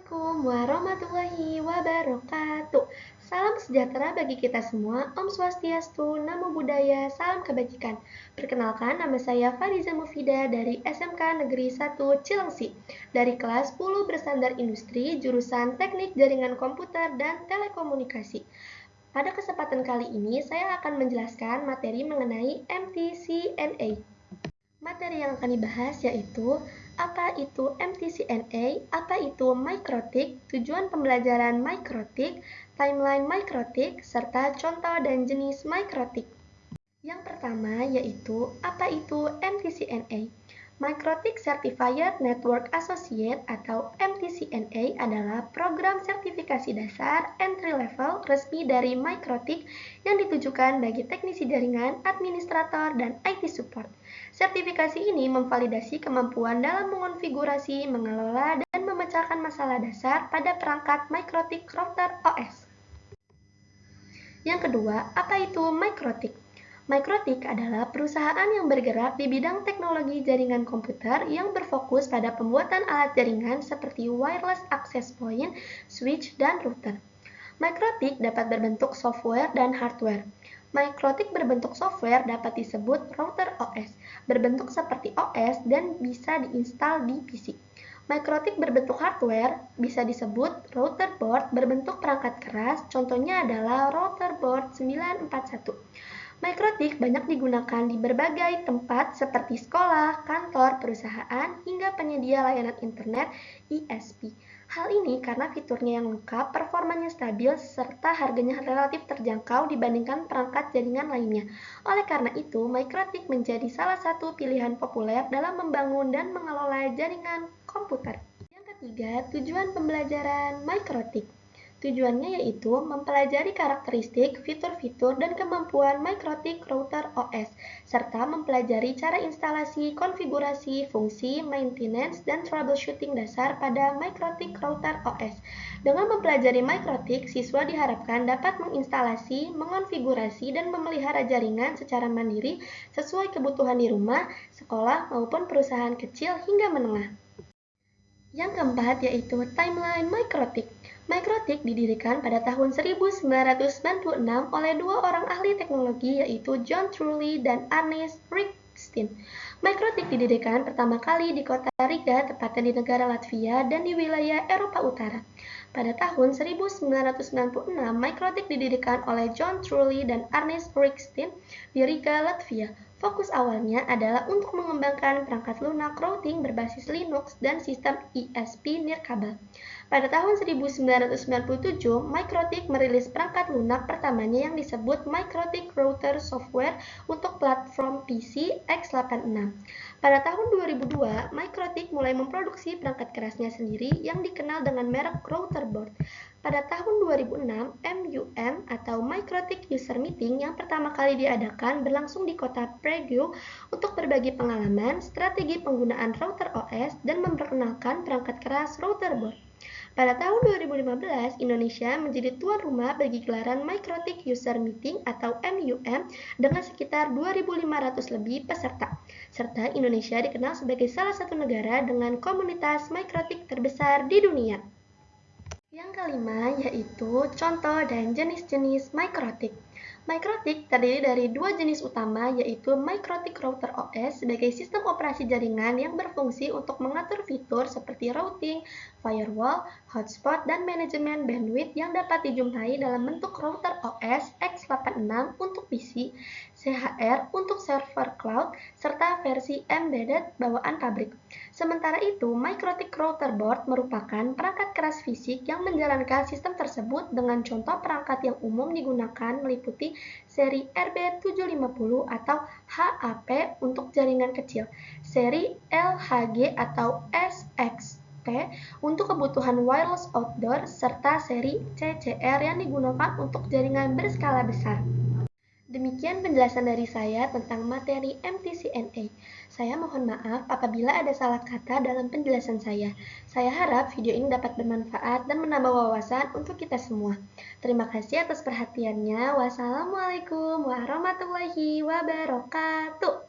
Assalamualaikum warahmatullahi wabarakatuh. Salam sejahtera bagi kita semua. Om Swastiastu, Namo Buddhaya, salam kebajikan. Perkenalkan, nama saya Fariza Mufida dari SMK Negeri 1 Cilengsi. Dari kelas 10 bersandar industri, jurusan Teknik Jaringan Komputer dan Telekomunikasi. Pada kesempatan kali ini, saya akan menjelaskan materi mengenai MTCNA. Materi yang akan dibahas yaitu apa itu MTCNA, apa itu mikrotik, tujuan pembelajaran mikrotik, timeline mikrotik, serta contoh dan jenis mikrotik. Yang pertama yaitu apa itu MTCNA. Microtik Certified Network Associate atau MTCNA adalah program sertifikasi dasar entry level resmi dari Microtik yang ditujukan bagi teknisi jaringan, administrator, dan IT support. Sertifikasi ini memvalidasi kemampuan dalam mengonfigurasi, mengelola, dan memecahkan masalah dasar pada perangkat Microtik router OS. Yang kedua, apa itu Microtik? Microtik adalah perusahaan yang bergerak di bidang teknologi jaringan komputer yang berfokus pada pembuatan alat jaringan seperti wireless access point, switch, dan router. Microtik dapat berbentuk software dan hardware. Microtik berbentuk software dapat disebut router OS, berbentuk seperti OS dan bisa diinstal di PC. Microtik berbentuk hardware bisa disebut router board berbentuk perangkat keras, contohnya adalah router board 941. Microtik banyak digunakan di berbagai tempat seperti sekolah, kantor, perusahaan, hingga penyedia layanan internet (ISP). Hal ini karena fiturnya yang lengkap, performanya stabil, serta harganya relatif terjangkau dibandingkan perangkat jaringan lainnya. Oleh karena itu, Microtik menjadi salah satu pilihan populer dalam membangun dan mengelola jaringan komputer. Yang ketiga, tujuan pembelajaran Microtik. Tujuannya yaitu mempelajari karakteristik, fitur-fitur, dan kemampuan Microtik router OS, serta mempelajari cara instalasi, konfigurasi, fungsi, maintenance, dan troubleshooting dasar pada Microtik router OS. Dengan mempelajari Microtik, siswa diharapkan dapat menginstalasi, mengonfigurasi, dan memelihara jaringan secara mandiri sesuai kebutuhan di rumah, sekolah, maupun perusahaan kecil hingga menengah. Yang keempat yaitu timeline Microtik. Microtik didirikan pada tahun 1996 oleh dua orang ahli teknologi yaitu John Trulli dan Ernest Rikstein. Microtik didirikan pertama kali di kota Riga, tepatnya di negara Latvia dan di wilayah Eropa Utara. Pada tahun 1996, Microtik didirikan oleh John Trulli dan Ernest Rikstein di Riga, Latvia. Fokus awalnya adalah untuk mengembangkan perangkat lunak routing berbasis Linux dan sistem ISP nirkabel. Pada tahun 1997, Microtik merilis perangkat lunak pertamanya yang disebut Microtik Router Software untuk platform PC x86. Pada tahun 2002, Microtik mulai memproduksi perangkat kerasnya sendiri yang dikenal dengan merek Router Board. Pada tahun 2006, MUM atau Microtik User Meeting yang pertama kali diadakan berlangsung di kota Prague untuk berbagi pengalaman, strategi penggunaan router OS, dan memperkenalkan perangkat keras Router Board. Pada tahun 2015, Indonesia menjadi tuan rumah bagi gelaran Microtik User Meeting atau MUM dengan sekitar 2.500 lebih peserta, serta Indonesia dikenal sebagai salah satu negara dengan komunitas Microtik terbesar di dunia. Yang kelima yaitu contoh dan jenis-jenis Microtik. Microtik terdiri dari dua jenis utama yaitu Microtik Router OS sebagai sistem operasi jaringan yang berfungsi untuk mengatur fitur seperti routing, firewall, hotspot, dan manajemen bandwidth yang dapat dijumpai dalam bentuk router OS x86 untuk PC, CHR untuk server cloud, serta versi embedded bawaan pabrik. Sementara itu, Microtik Router Board merupakan perangkat keras fisik yang menjalankan sistem tersebut dengan contoh perangkat yang umum digunakan meliputi seri RB750 atau HAP untuk jaringan kecil, seri LHG atau SXT untuk kebutuhan wireless outdoor, serta seri CCR yang digunakan untuk jaringan berskala besar. Demikian penjelasan dari saya tentang materi MTCNA. Saya mohon maaf apabila ada salah kata dalam penjelasan saya. Saya harap video ini dapat bermanfaat dan menambah wawasan untuk kita semua. Terima kasih atas perhatiannya. Wassalamualaikum warahmatullahi wabarakatuh.